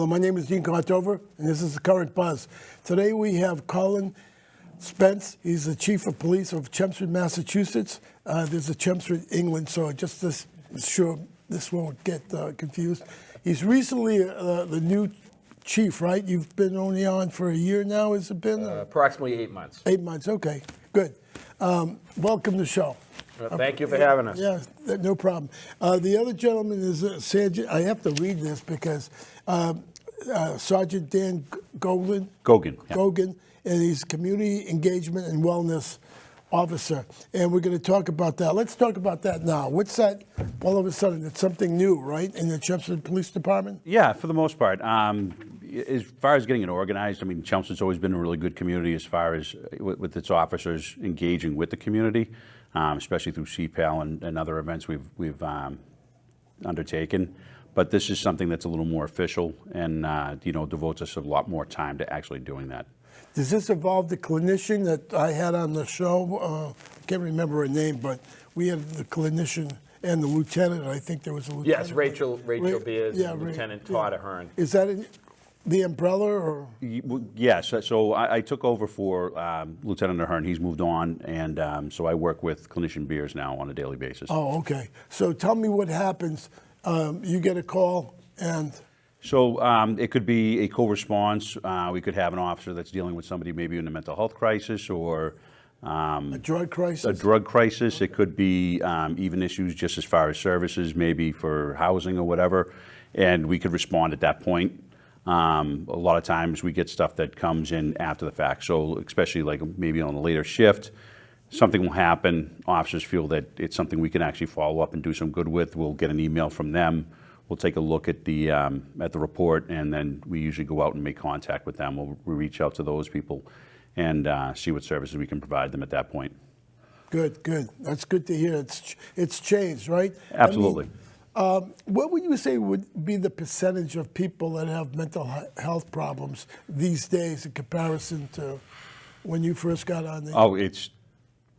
Hello, my name is Dean Contover, and this is the Current Buzz. Today we have Colin Spence. He's the Chief of Police of Chelmsford, Massachusetts. There's a Chelmsford, England, so just to sure this won't get confused. He's recently the new chief, right? You've been only on for a year now, has it been? Approximately 8 months. 8 months, okay, good. Welcome to the show. Thank you for having us. Yeah, no problem. The other gentleman is Sergeant. I have to read this because Sergeant Dan Goguen. Goguen. Yeah. Goguen, and he's Community Engagement and Wellness Officer. And we're going to talk about that. Let's talk about that now. What's that? All of a sudden, it's something new, right, in the Chelmsford Police Department? Yeah, for the most part. As far as getting it organized, I mean, Chelmsford's always been a really good community as far as with its officers engaging with the community, especially through CPAL and other events we've undertaken. But this is something that's a little more official and devotes us a lot more time to actually doing that. Does this involve the clinician that I had on the show? I can't remember her name, but we had the clinician and the lieutenant. I think there was a lieutenant. Yes, Rachel Beers, yeah, Lieutenant Todd Ahern. Is that the umbrella, or? Yes. So I took over for Lieutenant Ahern. He's moved on, and so I work with Clinician Beers now on a daily basis. Oh, okay. So tell me what happens. You get a call, and so it could be a co-response. We could have an officer that's dealing with somebody maybe in a mental health crisis or a drug crisis. A drug crisis. It could be even issues just as far as services, maybe for housing or whatever, and we could respond at that point. A lot of times we get stuff that comes in after the fact. So especially like maybe on a later shift, something will happen. Officers feel that it's something we can actually follow up and do some good with. We'll get an email from them. We'll take a look at the report, and then we usually go out and make contact with them. We'll reach out to those people and see what services we can provide them at that point. Good, good. That's good to hear. It's changed, right? Absolutely. I mean, what would you say would be the percentage of people that have mental health problems these days in comparison to when you first got on the? Oh, it's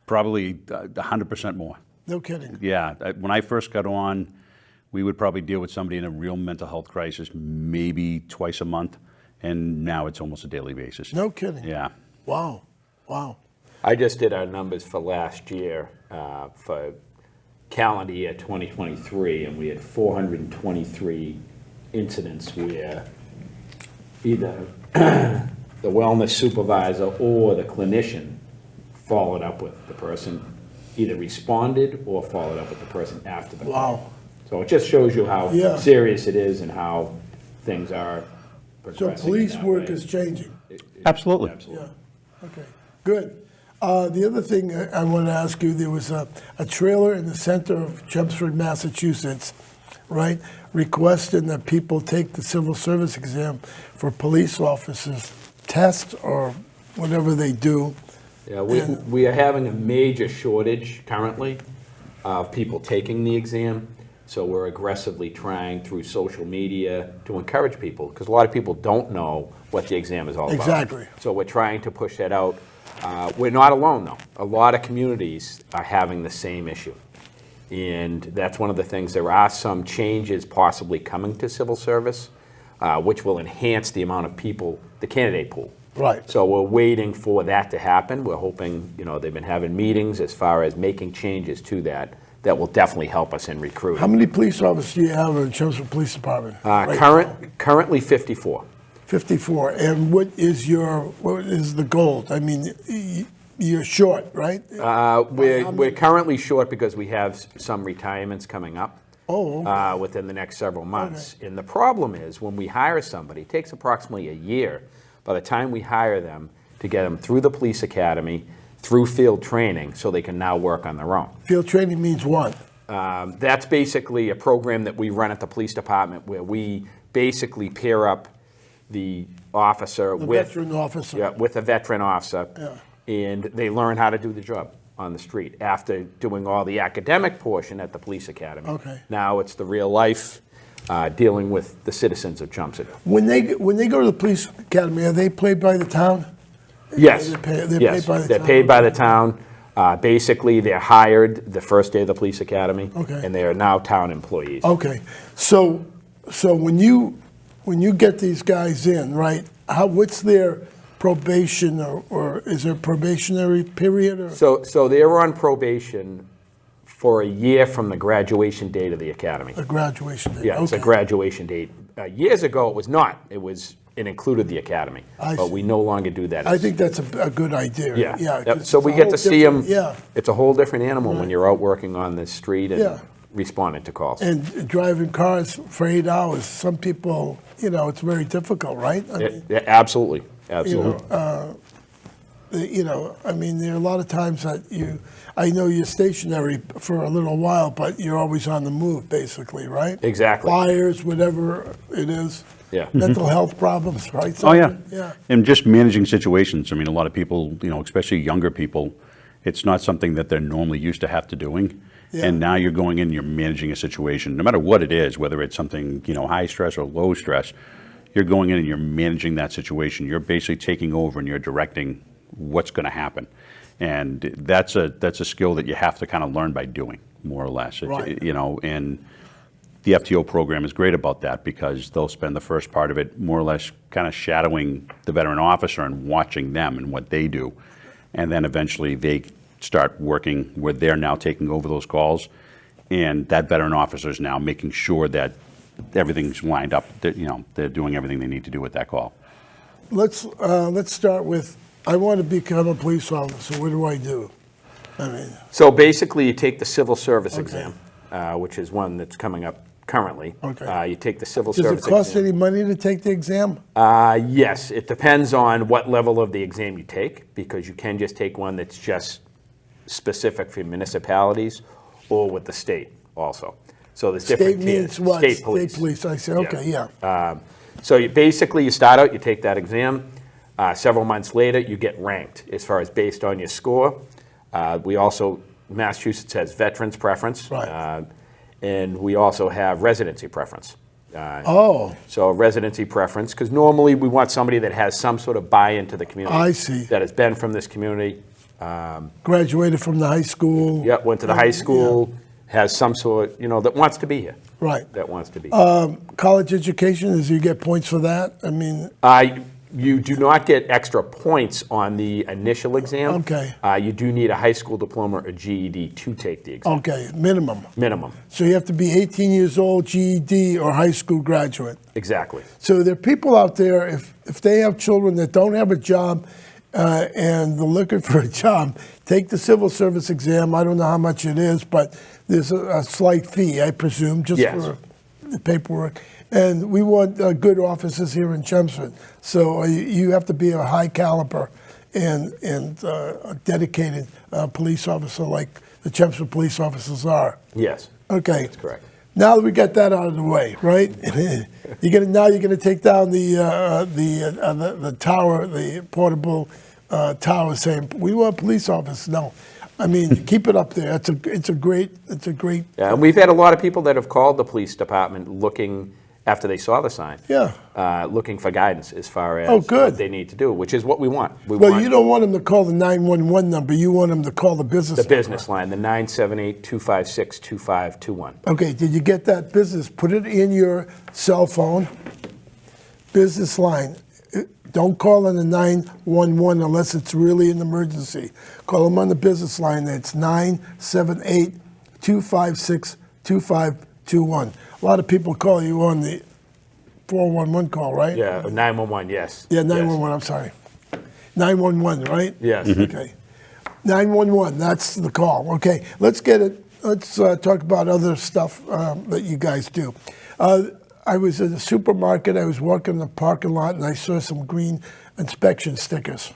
probably 100% more. No kidding. Yeah. When I first got on, we would probably deal with somebody in a real mental health crisis maybe twice a month, and now it's almost a daily basis. No kidding. Yeah. Wow. Wow. I just did our numbers for last year, for calendar year 2023, and we had 423 incidents where either the wellness supervisor or the clinician followed up with the person, either responded or followed up with the person after the call. Wow. So it just shows you how serious it is and how things are progressing. So police work is changing. Absolutely. Absolutely. Yeah. Okay. Good. The other thing I want to ask you, there was a trailer in the center of Chelmsford, Massachusetts, right, requesting that people take the civil service exam for police officers, test or whatever they do. Yeah, we are having a major shortage currently of people taking the exam. So we're aggressively trying through social media to encourage people, because a lot of people don't know what the exam is all about. Exactly. So we're trying to push that out. We're not alone, though. A lot of communities are having the same issue. And that's one of the things. There are some changes possibly coming to civil service, which will enhance the amount of people, the candidate pool. Right. So we're waiting for that to happen. We're hoping, they've been having meetings as far as making changes to that will definitely help us in recruiting. How many police officers do you have in the Chelmsford Police Department? Currently 54. 54. And what is the goal? I mean, you're short, right? We're currently short because we have some retirements coming up. Oh, okay. Within the next several months. Okay. And the problem is when we hire somebody, it takes approximately a year by the time we hire them to get them through the police academy, through field training, so they can now work on their own. Field training means what? That's basically a program that we run at the police department where we basically pair up the officer with veteran officer. Yeah, with a veteran officer, and they learn how to do the job on the street after doing all the academic portion at the police academy. Okay. Now it's the real life dealing with the citizens of Chelmsford. When they go to the police academy, are they paid by the town? Yes. They're paid by the They're town. paid by the town. Basically, they're hired the first day of the police academy, Okay. and they are now town employees. Okay, so when you when you get these guys in, right? What's their probation, or is there a probationary period? Or? So they're on probation for a year from the graduation date of the academy. A graduation date. Yeah, it's a okay. graduation date. Years ago, it was not. It included the academy. I But see. we no longer do that. I think that's a good idea. Yeah. Yeah. Yep. 'cause So it's we a get whole to see them. different- Yeah. It's a whole different animal when Right. you're out working on the street and Yeah. responding to calls. And driving cars for 8 hours, some people, it's very difficult, right? I mean, Yeah, absolutely, absolutely. I mean, there are a lot of times that I know you're stationary for a little while, but you're always on the move, basically, right? Exactly. Fires, whatever it is. Yeah. Mental health problems, right? Oh, yeah. Yeah. And just managing situations. I mean, a lot of people, especially younger people, it's not something that they're normally used to have to doing. Yeah. And now you're going in, you're managing a situation, no matter what it is, whether it's something, high stress or low stress, you're going in and you're managing that situation. You're basically taking over and you're directing what's going to happen. And that's a skill that you have to kind of learn by doing, more or less. Right. And the FTO program is great about that because they'll spend the first part of it more or less kind of shadowing the veteran officer and watching them and what they do. And then eventually they start working where they're now taking over those calls. And that veteran officer is now making sure that everything's lined up, that, they're doing everything they need to do with that call. Let's start with, I want to become a police officer. What do I do? I mean, So basically, you take the civil service Okay. exam, which is one that's coming up currently. Okay. You take the civil does service it cost exam. any money to take the exam? Yes, it depends on what level of the exam you take, because you can just take one that's just specific for municipalities or with the state also. So there's State different means tiers. what? State police. State police, I say, okay, yeah. So you start out, you take that exam. Several months later, you get ranked as far as based on your score. Massachusetts has veterans preference. Right. And we also have residency preference. Oh, So residency preference, because normally we want somebody that has some sort of buy-in to the community. I see. That has been from this community. graduated from the high school. Yep, went to the high school, has some sort, that wants to be here. Right. That wants to be. College education, is you get points for that? I mean, You do not get extra points on the initial exam. Okay. You do need a high school diploma or GED to take the exam, okay, minimum. minimum. So you have to be 18 years old, GED, or high school graduate. Exactly. So there are people out there, if they have children that don't have a job and they're looking for a job, take the civil service exam. I don't know how much it is, but there's a slight fee, I presume, just Yes. for the paperwork. And we want good officers here in Chelmsford. So you have to be a high caliber and a dedicated police officer like the Chelmsford police officers are. Yes. Okay. That's correct. Now that we got that out of the way, right? You're gonna take down the tower, the portable tower, saying we want police officers. No, I mean keep it up there. It's a great. Yeah, and we've had a lot of people that have called the police department looking, after they saw the sign, Yeah. looking for guidance as far as Oh, good. what they need to do, which is what we want. We Well, want you don't want them to call the 911 number. You want them to call the business. the number. business line, the 978-256-2521. Okay. Did you get that business? Put it in your cell phone. Business line. Don't call on the 911 unless it's really an emergency. Call them on the business line. That's 978-256-2521. A lot of people call you on the 411 call, right? Yeah, 911, yes. Yeah, Yes. 911, I'm sorry. 911, right? Yes. Okay. 911, that's the call. Okay, let's talk about other stuff that you guys do. I was at a supermarket, I was walking in the parking lot, and I saw some green inspection stickers,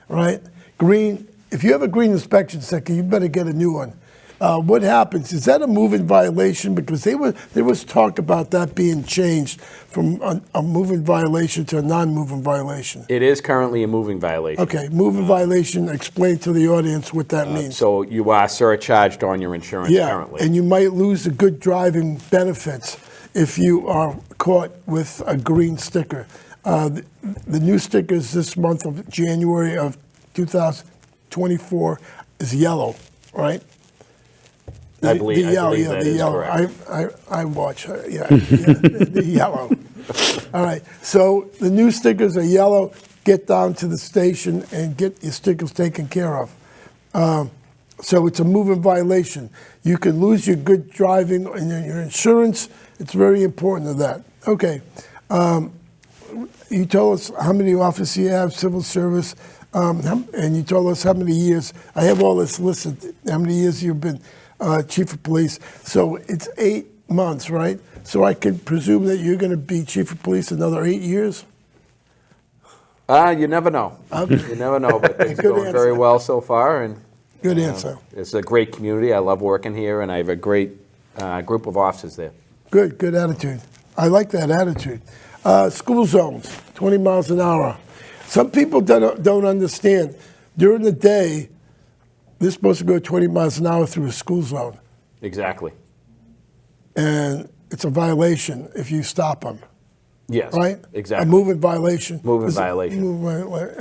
right? Green, if you have a green inspection sticker, you better get a new one. What happens? Is that a moving violation? Because there was talk about that being changed from a moving violation to a non-moving violation. It is currently a moving violation. Okay, moving violation, explain to the audience what that means. So you are surcharged on your insurance Yeah, currently. and you might lose the good driving benefits if you are caught with a green sticker. The new stickers this month of January of 2024 is yellow, right? I believe that the is yellow. correct. I watch, the yellow. All right, so the new stickers are yellow. Get down to the station and get your stickers taken care of. So it's a moving violation. You can lose your good driving and your insurance. It's very important to that. Okay. You told us how many officers you have, civil service, and you told us how many years. I have all this listed, how many years you've been chief of police. So it's 8 months, right? So I can presume that you're going to be chief of police another 8 years? You never know. You never know, but things are Good going very answer. well so far, and Good answer. it's a great community. I love working here, and I have a great group of officers there. Good attitude. I like that attitude. School zones, 20 miles an hour. Some people don't understand. During the day, they're supposed to go 20 miles an hour through a school zone, Exactly. and it's a violation if you stop them, Yes. right? Exactly. A moving violation. Moving Is it- violation.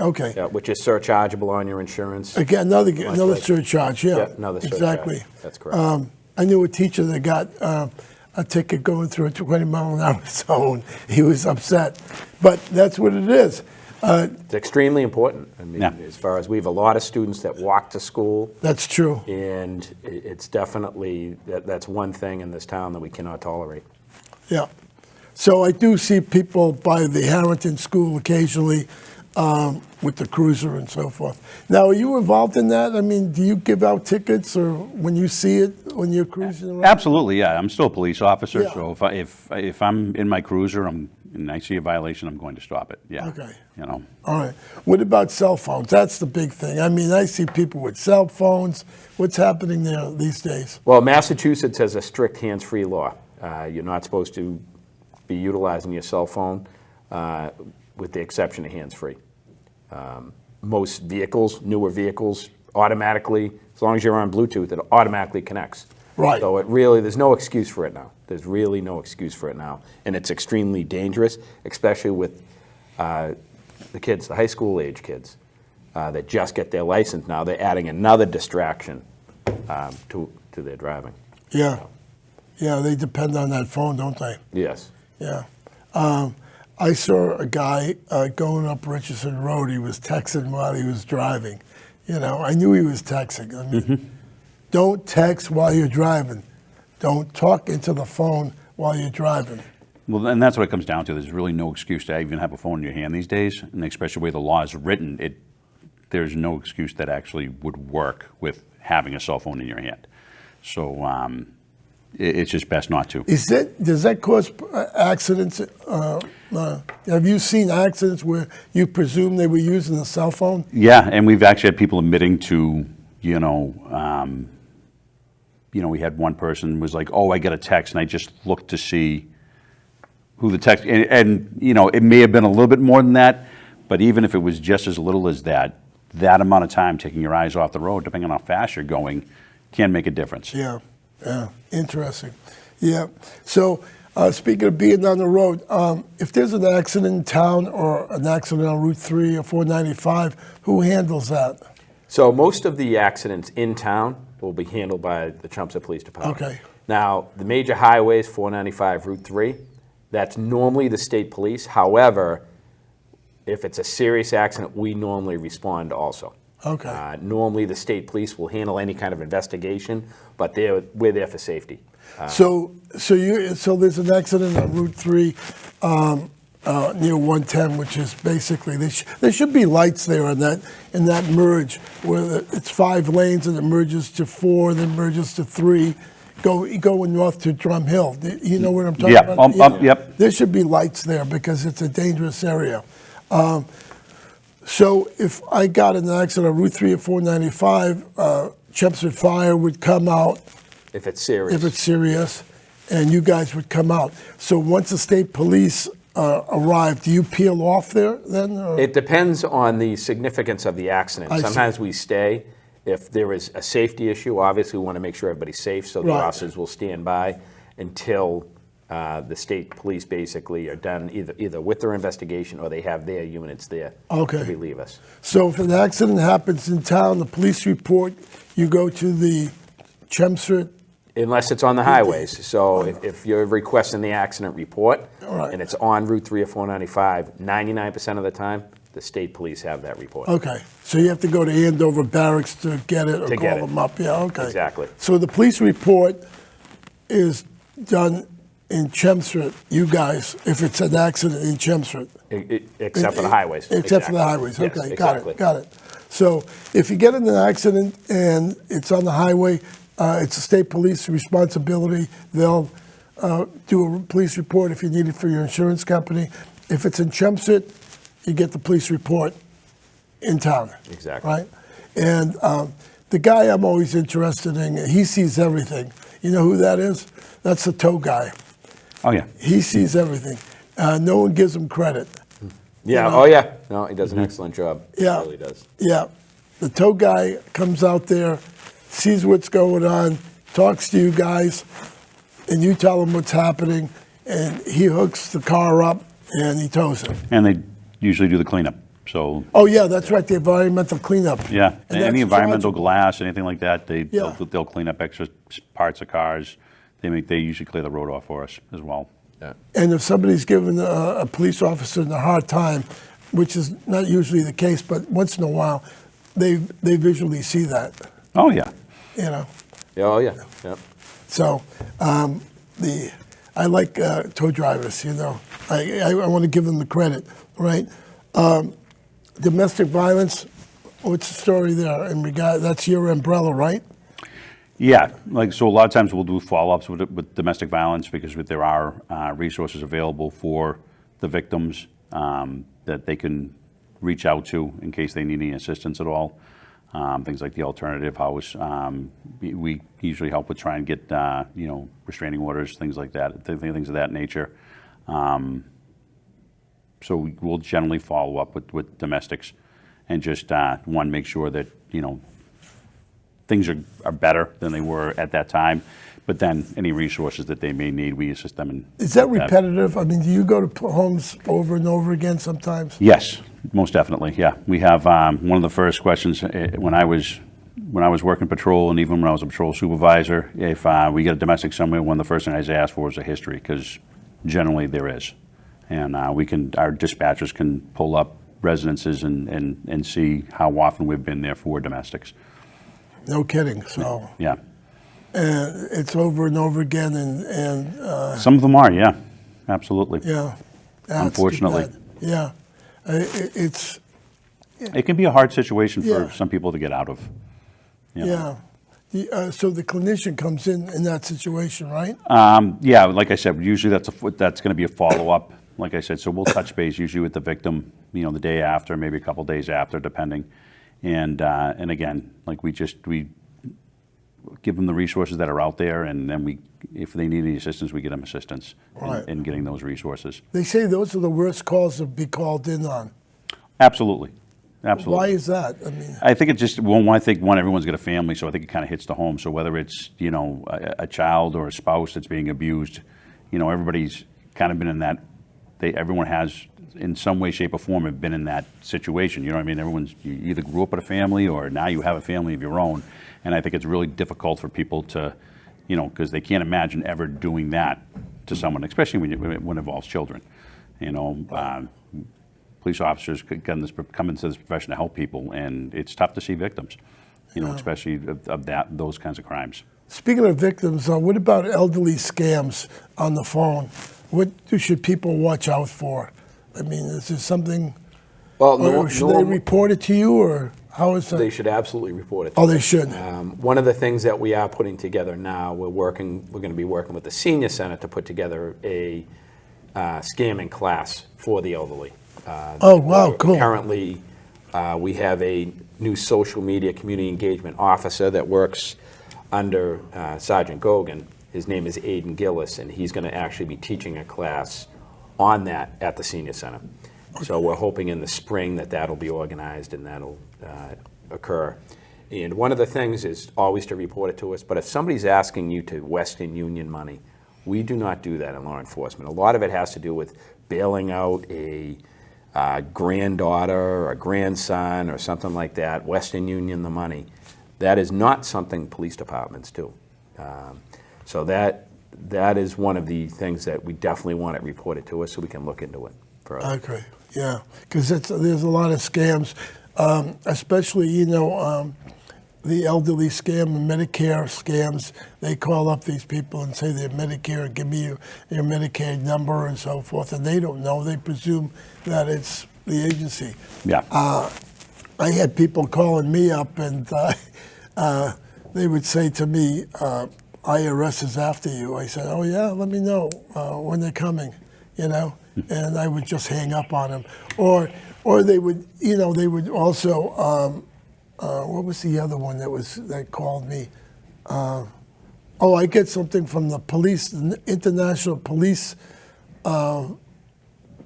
Okay. Yeah, which is surchargeable on your insurance. Again, another like- surcharge. Yeah. Yep, another surcharge. Exactly. That's correct. I knew a teacher that got a ticket going through a 20 mile an hour zone. He was upset, but that's what it is. It's extremely important. I mean, Yeah. as far as we have a lot of students that walk to school, That's true. and it's definitely, that's one thing in this town that we cannot tolerate. Yeah. So I do see people by the Harrington School occasionally with the cruiser and so forth. Now, are you involved in that? I mean, do you give out tickets or when you see it when you're cruising around? Absolutely, yeah. I'm still a police officer, Yeah. so if I'm in my cruiser and I see a violation, I'm going to stop it. Yeah. Okay. You know. All right. What about cell phones? That's the big thing. I mean, I see people with cell phones. What's happening there these days? Well, Massachusetts has a strict hands-free law. You're not supposed to be utilizing your cell phone, with the exception of hands-free. Most vehicles, newer vehicles, automatically, as long as you're on Bluetooth, it automatically connects. Right. So there's no excuse for it now. There's really no excuse for it now. And it's extremely dangerous, especially with the kids, the high school age kids, that just get their license now. They're adding another distraction to their driving. Yeah. Yeah, they depend on that phone, don't they? Yes. Yeah. I saw a guy going up Richardson Road. He was texting while he was driving. You know, I knew he was texting. I mean, don't text while you're driving. Don't talk into the phone while you're driving. Well, and that's what it comes down to. There's really no excuse to even have a phone in your hand these days, and especially the way the law is written, there's no excuse that actually would work with having a cell phone in your hand. So it's just best not to. Does that cause accidents? Have you seen accidents where you presume they were using a cell phone? Yeah, and we've actually had people admitting to, we had one person was like, "Oh, I got a text," and I just looked to see who the text, and it may have been a little bit more than that, but even if it was just as little as that amount of time taking your eyes off the road, depending on how fast you're going, can make a difference. Yeah, interesting. Yeah. So speaking of being on the road, if there's an accident in town or an accident on Route 3 or 495, who handles that? So most of the accidents in town will be handled by the Chelmsford Police Department. Okay. Now, the major highways, 495, Route 3, that's normally the state police. However, if it's a serious accident, we normally respond also. Okay. Normally, the state police will handle any kind of investigation, but we're there for safety. So there's an accident on Route 3 near 110, which is basically there should be lights there in that merge where it's 5 lanes and it merges to 4, then merges to 3. Going north to Drum Hill. You know what I'm talking about? Yep. There should be lights there because it's a dangerous area. So if I got in an accident on Route 3 or 495, Chelmsford Fire would come out. If it's serious. If it's serious, and you guys would come out. So once the state police arrive, do you peel off there then? Or? It depends on the significance of the accident. I see. Sometimes we stay. If there is a safety issue, obviously we want to make sure everybody's safe, so the Right. officers will stand by until the state police basically are done either with their investigation or they have their units there Okay. to relieve us. So if an accident happens in town, the police report, you go to the Chelmsford Unless it's on the highways. So if you're requesting the accident report Right. and it's on Route 3 or 495, 99% of the time, the state police have that report. Okay, so you have to go to Andover Barracks to get it or To get call it. them up, yeah, okay. Exactly. So the police report is done in Chelmsford, you guys, if it's an accident in Chelmsford? Except for the highways. Except for the Exactly. highways, Yes, okay, exactly. got it. So if you get in an accident and it's on the highway, it's a state police responsibility. They'll do a police report if you need it for your insurance company. If it's in Chelmsford, you get the police report in town. Exactly. Right? And the guy I'm always interested in, he sees everything. You know who that is? That's the tow guy. Oh, yeah. He sees everything. No one gives him credit. Yeah, You know? oh yeah. No, he does an excellent job. Yeah. He really does. Yeah. The tow guy comes out there, sees what's going on, talks to you guys, and you tell him what's happening, and he hooks the car up and he tows it. And they usually do the cleanup. So, Oh, yeah, that's right, the environmental cleanup. yeah, And any that's environmental chargeable. glass, anything like that, Yeah. they'll clean up extra parts of cars. They usually clear the road off for us as well. Yeah. And if somebody's giving a police officer a hard time, which is not usually the case, but once in a while, they visually see that, Oh, yeah. you know. Yeah, oh yeah. Yep. So I like tow drivers, you know. I want to give them the credit, right? Domestic violence, what's the story there? In regard, that's your umbrella, right? Yeah, so a lot of times we'll do follow-ups with domestic violence because there are resources available for the victims that they can reach out to in case they need any assistance at all. Things like the alternative house. We usually help with trying to get, restraining orders, things like that, things of that nature. So we'll generally follow up with domestics and just, make sure that, things are better than they were at that time. But then any resources that they may need, we assist them in. Is that with repetitive? I mean, do you go to homes over and over again sometimes? Yes, most definitely. Yeah, we have one of the first questions when I was working patrol, and even when I was a patrol supervisor. If we get a domestic somewhere, one of the first things I ask for is a history, because generally there is, and our dispatchers can pull up residences and see how often we've been there for domestics. No kidding. So, Yeah, and it's over and over again, and some of them are. Yeah, absolutely. yeah. That's too Unfortunately. bad. Yeah. It's It can be a hard situation for Yeah. some people to get out of. You know. yeah. So the clinician comes in that situation, right? Yeah, like I said, usually that's going to be a follow-up. Like I said, so we'll touch base usually with the victim, the day after, maybe a couple days after, depending. And again, like we give them the resources that are out there, and then if they need any assistance, we get them assistance Right. in getting those resources. They say those are the worst calls to be called in on. Absolutely, absolutely. Why is that? I mean, I think it just, everyone's got a family, so I think it kind of hits the home. So whether it's, a child or a spouse that's being abused, everybody's kind of been in that, everyone has, in some way, shape, or form, have been in that situation. You know what I mean? You either grew up with a family or now you have a family of your own. And I think it's really difficult for people to, because they can't imagine ever doing that to someone, especially when it involves children. Police officers come into this profession to help people, and it's tough to see victims, especially of those kinds of crimes. speaking of victims, what about elderly scams on the phone? What should people watch out for? I mean, is there something, Well, or should they report it to you, or how is that? They should absolutely report it. Oh, they should. One of the things that we are putting together now, we're going to be working with the senior center to put together a scamming class for the elderly. Oh, wow, cool. Currently, we have a new social media community engagement officer that works under Sergeant Goguen. His name is Aiden Gillis, and he's going to actually be teaching a class on that at the senior center. So we're hoping in the spring that'll be organized and that'll occur. And one of the things is always to report it to us, but if somebody's asking you to Western Union money, we do not do that in law enforcement. A lot of it has to do with bailing out a granddaughter or a grandson or something like that, Western Union the money. That is not something police departments do. So that is one of the things that we definitely want it reported to us so we can look into it further. Okay, yeah, because there's a lot of scams, especially, the elderly scam, the Medicare scams. They call up these people and say they're Medicare, give me your Medicaid number and so forth, and they don't know. They presume that it's the agency. Yeah. I had people calling me up, and they would say to me, IRS is after you. I said, oh yeah, let me know when they're coming, and I would just hang up on them. Or they would, they would also, what was the other one that called me? I get something from the police, the International Police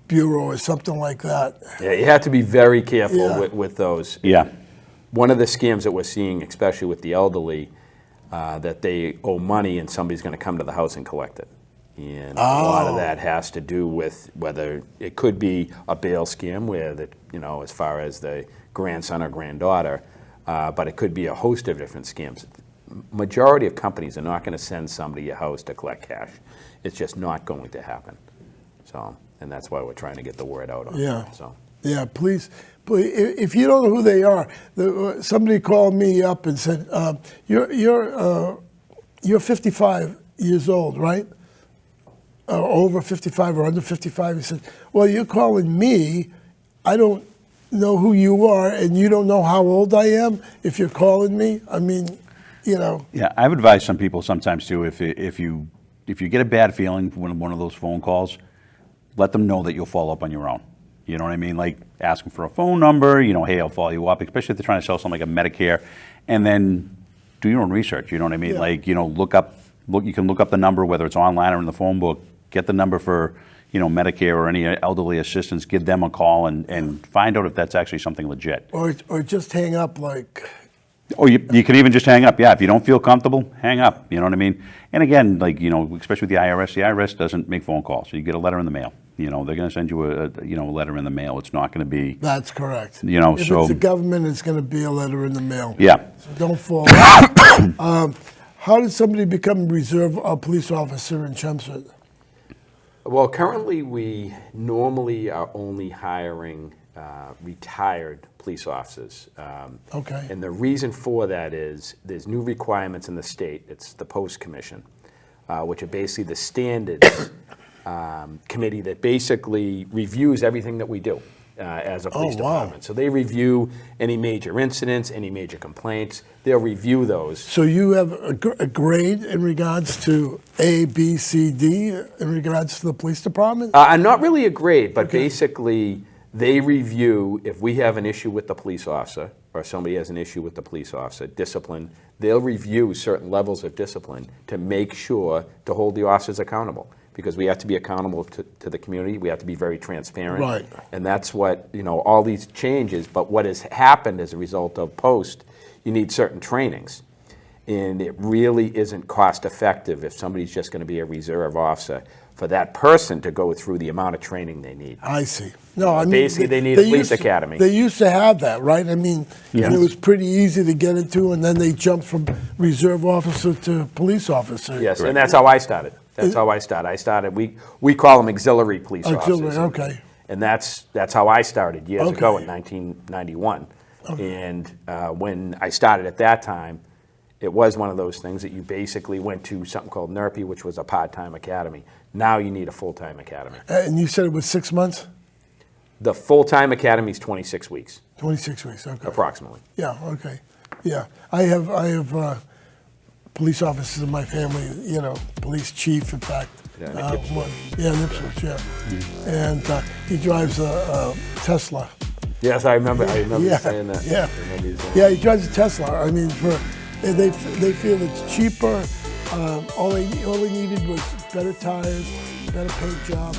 Bureau or something like that. Yeah, you have to be very careful Yeah. with those. Yeah. One of the scams that we're seeing, especially with the elderly, that they owe money and somebody's going to come to the house and collect it. And a lot of that has to do with whether it could be a bail scam where, as far as the grandson or granddaughter, but it could be a host of different scams. Majority of companies are not going to send somebody to your house to collect cash. It's just not going to happen. So, and that's why we're trying to get the word out on Yeah. it. So. Yeah, please, if you don't know who they are, somebody called me up and said, you're 55 years old, right? Over 55 or under 55. He said, well, you're calling me. I don't know who you are, and you don't know how old I am if you're calling me. I mean, Yeah, I've advised some people sometimes too, if you get a bad feeling when one of those phone calls, let them know that you'll follow up on your own. You know what I mean? Like ask them for a phone number, hey, I'll follow you up, especially if they're trying to sell something like a Medicare, and then do your own research. You know what I mean? Yeah. Like, you can look up the number, whether it's online or in the phone book, get the number for, Medicare or any elderly assistance, give them a call and find out if that's actually something legit. or just hang up like. Or you can even just hang up. Yeah, if you don't feel comfortable, hang up. You know what I mean? And again, especially with the IRS doesn't make phone calls. So you get a letter in the mail. They're going to send you a letter in the mail. It's not going to be. That's correct. If it's the government, it's going to be a letter in the mail. Yeah. So don't fall out. How did somebody become a police officer in Chelmsford? Well, currently we normally are only hiring retired police officers. Okay. And the reason for that is there's new requirements in the state. It's the Post Commission, which are basically the standards committee that basically reviews everything that we do as a police department. So they review any major incidents, any major complaints. They'll review those. So you have a grade in regards to A, B, C, D in regards to the police department? Not really a grade, but basically they review if we have an issue with the police officer or somebody has an issue with the police officer, discipline, they'll review certain levels of discipline to make sure to hold the officers accountable. Because we have to be accountable to the community. We have to be very transparent. Right. And that's what, all these changes, but what has happened as a result of Post, you need certain trainings. And it really isn't cost effective if somebody's just going to be a reserve officer for that person to go through the amount of training they need. I see. No, I mean, Basically, they need a police academy. They used to have that, right? I mean, and it was pretty easy to get into, and then they jumped from reserve officer to police officer. Yes, and that's how I started. We call them auxiliary police officers. Okay. And that's how I started years ago Okay. in 1991. And when I started at that time, it was one of those things that you basically went to something called NERPI, which was a part-time academy. Now you need a full-time academy. And you said it was 6 months? The full-time academy is 26 weeks, 26 weeks, okay. approximately. Yeah, okay. Yeah. I have police officers in my family, police chief, in fact. Yeah, in Ipswich. one. Yeah, in Ipswich, yeah. And he drives a Tesla. Yes, I remember you Yeah, saying that. yeah. I remember you saying Yeah, he drives a Tesla. I mean, they feel it's cheaper. All they needed was better tires, better paint job,